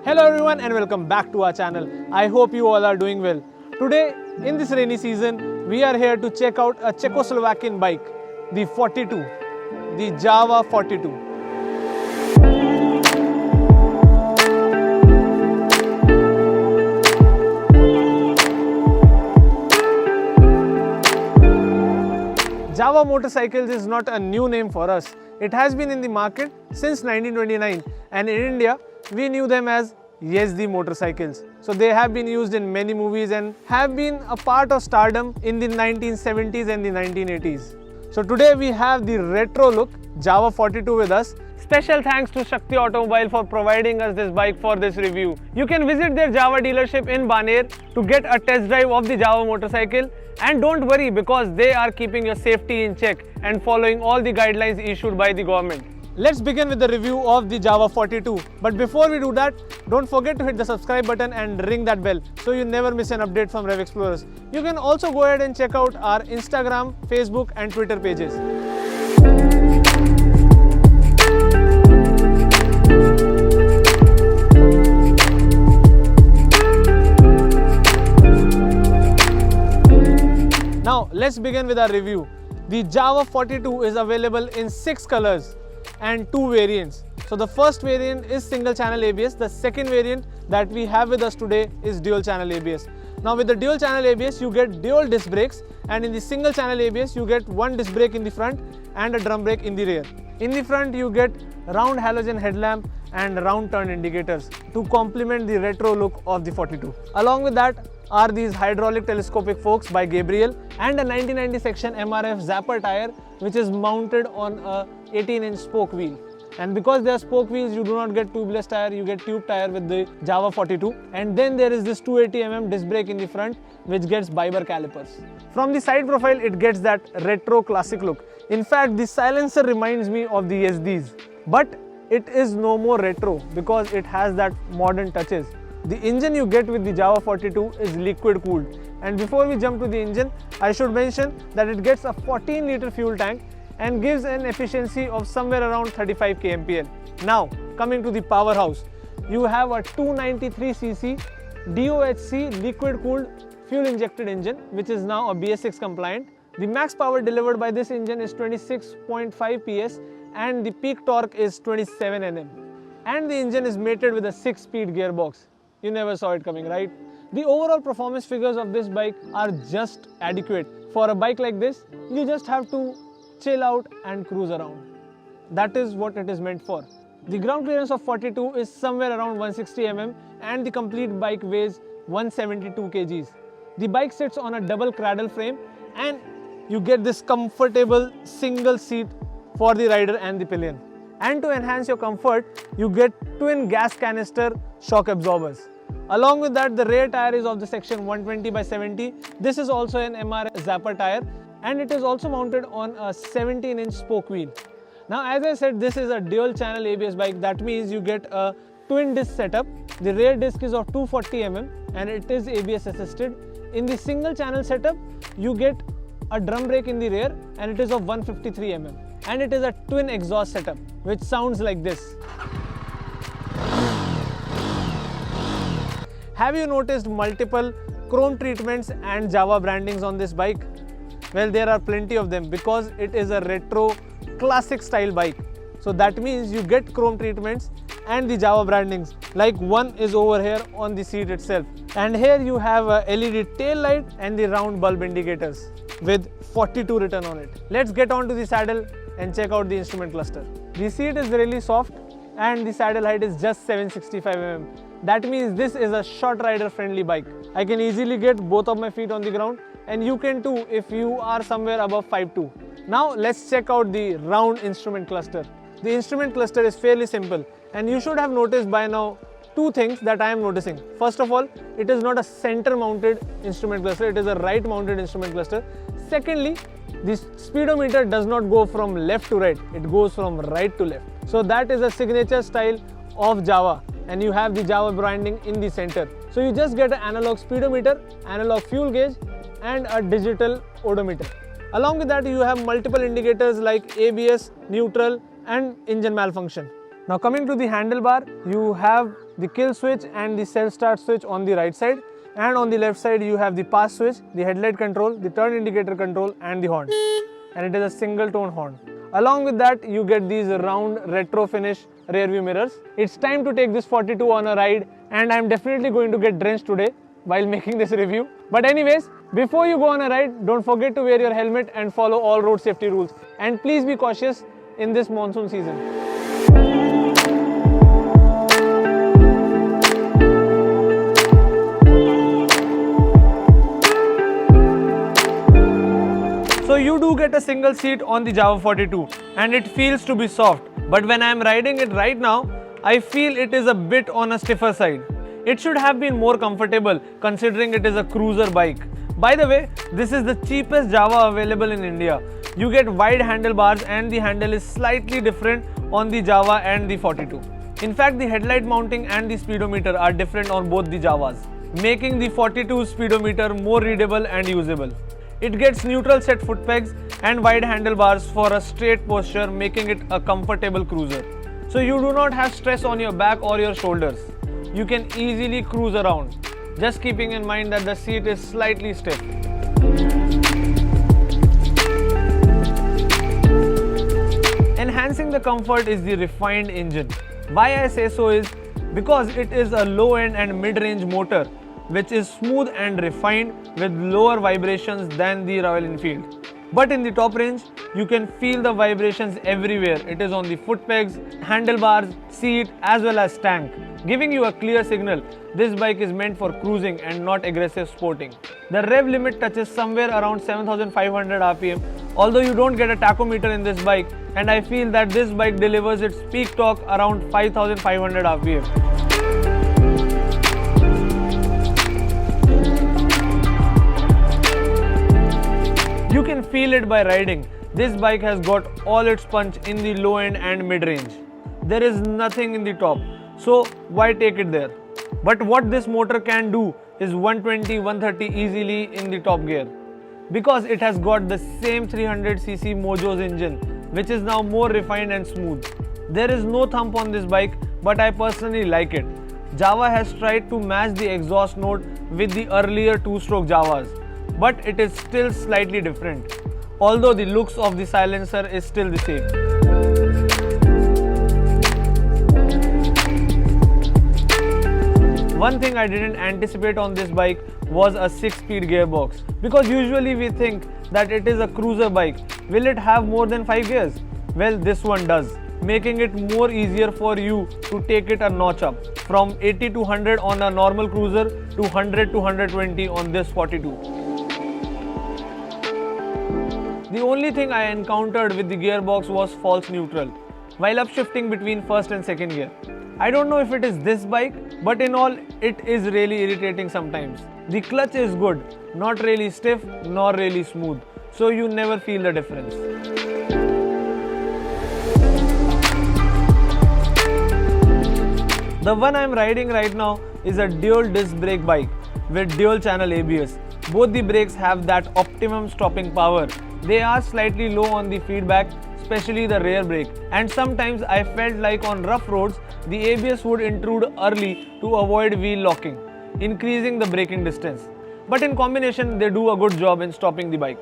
Hello everyone and welcome back to our channel. I hope you all are doing well. Today in this rainy season we are here to check out a Czechoslovakian bike, the 42, the Jawa 42. Jawa motorcycles is not a new name for us. It has been in the market since 1929 and in India we knew them as Yezdi motorcycles. So they have been used in many movies and have been a part of stardom in the 1970s and the 1980s. So today we have the retro look Jawa 42 with us. Special thanks to Shakti Automobile for providing us this bike for this review. You can visit their Jawa dealership in Baner to get a test drive of the Jawa motorcycle. And don't worry, because they are keeping your safety in check and following all the guidelines issued by the government. Let's begin with the review of the Jawa 42. But before we do that, don't forget to hit the subscribe button and ring that bell so you never miss an update from Rev Explorers. You can also go ahead and check out our Instagram, Facebook and Twitter pages. Now let's begin with our review. The Jawa 42 is available in 6 colors and 2 variants. So the first variant is single channel ABS. The second variant that we have with us today is dual channel ABS. Now with the dual channel ABS you get dual disc brakes, and in the single channel ABS you get one disc brake in the front and a drum brake in the rear. In the front you get round halogen headlamp and round turn indicators to complement the retro look of the 42. Along with that are these hydraulic telescopic forks by Gabriel and a 1990 section MRF zapper tire which is mounted on a 18-inch spoke wheel. And because they are spoke wheels, you do not get tubeless tire, you get tube tire with the Jawa 42. And then there is this 280mm disc brake in the front which gets biber calipers. From the side profile it gets that retro classic look. In fact, the silencer reminds me of the Yezdis, but it is no more retro because it has that modern touches. The engine you get with the Jawa 42 is liquid cooled, and before we jump to the engine, I should mention that it gets a 14-liter fuel tank and gives an efficiency of somewhere around 35 kmpl. Now coming to the powerhouse, you have a 293cc DOHC liquid cooled fuel injected engine which is now a BS6 compliant. The max power delivered by this engine is 26.5 PS and the peak torque is 27 Nm. And the engine is mated with a 6-speed gearbox. You never saw it coming, right? The overall performance figures of this bike are just adequate. For a bike like this, you just have to chill out and cruise around. That is what it is meant for. The ground clearance of 42 is somewhere around 160 mm and the complete bike weighs 172 kgs. The bike sits on a double cradle frame and you get this comfortable single seat for the rider and the pillion. And to enhance your comfort, you get twin gas canister shock absorbers. Along with that, the rear tire is of the section 120/70. This is also an MR zapper tire and it is also mounted on a 17-inch spoke wheel. Now as I said, this is a dual channel ABS bike. That means you get a twin disc setup. The rear disc is of 240 mm and it is ABS assisted. In the single channel setup, you get a drum brake in the rear and it is of 153 mm. And it is a twin exhaust setup which sounds like this. Have you noticed multiple chrome treatments and Jawa brandings on this bike? Well, there are plenty of them because it is a retro classic style bike. So that means you get chrome treatments and the Jawa brandings, like one is over here on the seat itself. And here you have a LED tail light and the round bulb indicators with 42 written on it. Let's get on to the saddle and check out the instrument cluster. The seat is really soft and the saddle height is just 765 mm. That means this is a short rider friendly bike. I can easily get both of my feet on the ground and you can too if you are somewhere above 5'2". Now let's check out the round instrument cluster. The instrument cluster is fairly simple and you should have noticed by now 2 things that I am noticing. First of all, it is not a center mounted instrument cluster, it is a right mounted instrument cluster. Secondly, the speedometer does not go from left to right, it goes from right to left. So that is a signature style of Jawa and you have the Jawa branding in the center. So you just get an analog speedometer, analog fuel gauge and a digital odometer. Along with that you have multiple indicators like ABS, neutral and engine malfunction. Now coming to the handlebar, you have the kill switch and the self start switch on the right side, and on the left side you have the pass switch, the headlight control, the turn indicator control and the horn, and it is a single tone horn. Along with that you get these round retro finish rear view mirrors. It's time to take this 42 on a ride, and I'm definitely going to get drenched today while making this review. But anyways, before you go on a ride, don't forget to wear your helmet and follow all road safety rules, and please be cautious in this monsoon season. So you do get a single seat on the Jawa 42 and it feels to be soft, but when I am riding it right now, I feel it is a bit on a stiffer side. It should have been more comfortable considering it is a cruiser bike. By the way, this is the cheapest Jawa available in India. You get wide handlebars and the handle is slightly different on the Jawa and the 42. In fact, the headlight mounting and the speedometer are different on both the Jawas, making the 42 speedometer more readable and usable. It gets neutral set foot pegs and wide handlebars for a straight posture, making it a comfortable cruiser. So you do not have stress on your back or your shoulders. You can easily cruise around, just keeping in mind that the seat is slightly stiff. Enhancing the comfort is the refined engine. Why I say so is because it is a low-end and mid-range motor which is smooth and refined with lower vibrations than the Royal Enfield. But in the top range, you can feel the vibrations everywhere. It is on the foot pegs, handlebars, seat as well as tank, giving you a clear signal this bike is meant for cruising and not aggressive sporting. The rev limit touches somewhere around 7500 rpm, although you don't get a tachometer in this bike, and I feel that this bike delivers its peak torque around 5500 rpm. You can feel it by riding. This bike has got all its punch in the low end and mid range. There is nothing in the top, so why take it there? But what this motor can do is 120-130 easily in the top gear, because it has got the same 300cc Mojo's engine, which is now more refined and smooth. There is no thump on this bike, but I personally like it. Jawa has tried to match the exhaust note with the earlier two-stroke Jawas, but it is still slightly different, although the looks of the silencer is still the same. One thing I didn't anticipate on this bike was a 6-speed gearbox, because usually we think that it is a cruiser bike. Will it have more than 5 gears? Well, this one does, making it more easier for you to take it a notch up from 80 to 100 on a normal cruiser to 100 to 120 on this 42. The only thing I encountered with the gearbox was false neutral while upshifting between first and second gear. I don't know if it is this bike, but in all, it is really irritating sometimes. The clutch is good, not really stiff nor really smooth, so you never feel the difference. The one I am riding right now is a dual disc brake bike with dual channel ABS. Both the brakes have that optimum stopping power. They are slightly low on the feedback, especially the rear brake, and sometimes I felt like on rough roads the ABS would intrude early to avoid wheel locking, increasing the braking distance. But in combination, they do a good job in stopping the bike.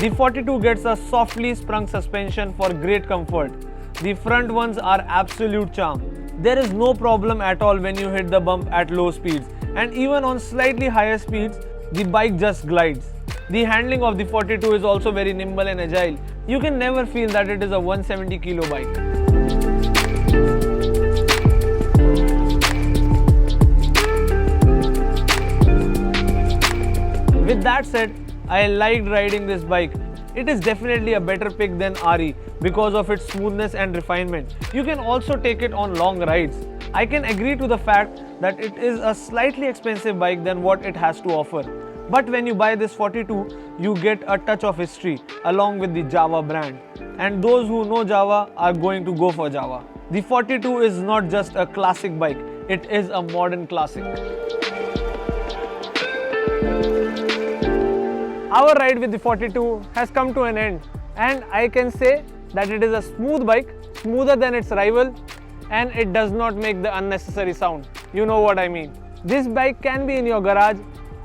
The 42 gets a softly sprung suspension for great comfort. The front ones are absolute charm. There is no problem at all when you hit the bump at low speeds, and even on slightly higher speeds, the bike just glides. The handling of the 42 is also very nimble and agile. You can never feel that it is a 170 kilo bike. With that said, I liked riding this bike. It is definitely a better pick than RE because of its smoothness and refinement. You can also take it on long rides. I can agree to the fact that it is a slightly expensive bike than what it has to offer. But when you buy this 42, you get a touch of history along with the Jawa brand. And those who know Jawa are going to go for Jawa. The 42 is not just a classic bike, it is a modern classic. Our ride with the 42 has come to an end, and I can say that it is a smooth bike, smoother than its rival, and it does not make the unnecessary sound. You know what I mean. This bike can be in your garage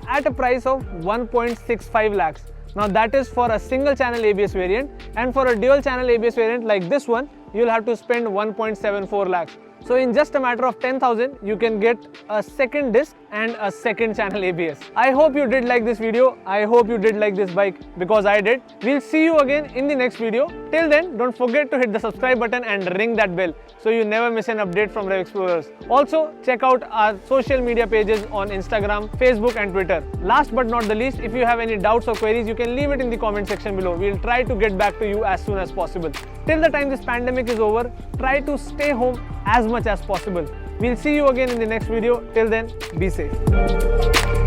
at a price of 1.65 lakhs. Now that is for a single channel ABS variant, and for a dual channel ABS variant like this one, you'll have to spend 1.74 lakhs. So in just a matter of 10,000, you can get a second disc and a second channel ABS. I hope you did like this video. I hope you did like this bike, because I did. We'll see you again in the next video. Till then, don't forget to hit the subscribe button and ring that bell so you never miss an update from Rev Explorers. Also, check out our social media pages on Instagram, Facebook and Twitter. Last but not the least, if you have any doubts or queries, you can leave it in the comment section below. We'll try to get back to you as soon as possible. Till the time this pandemic is over, try to stay home as much as possible. We'll see you again in the next video. Till then, be safe.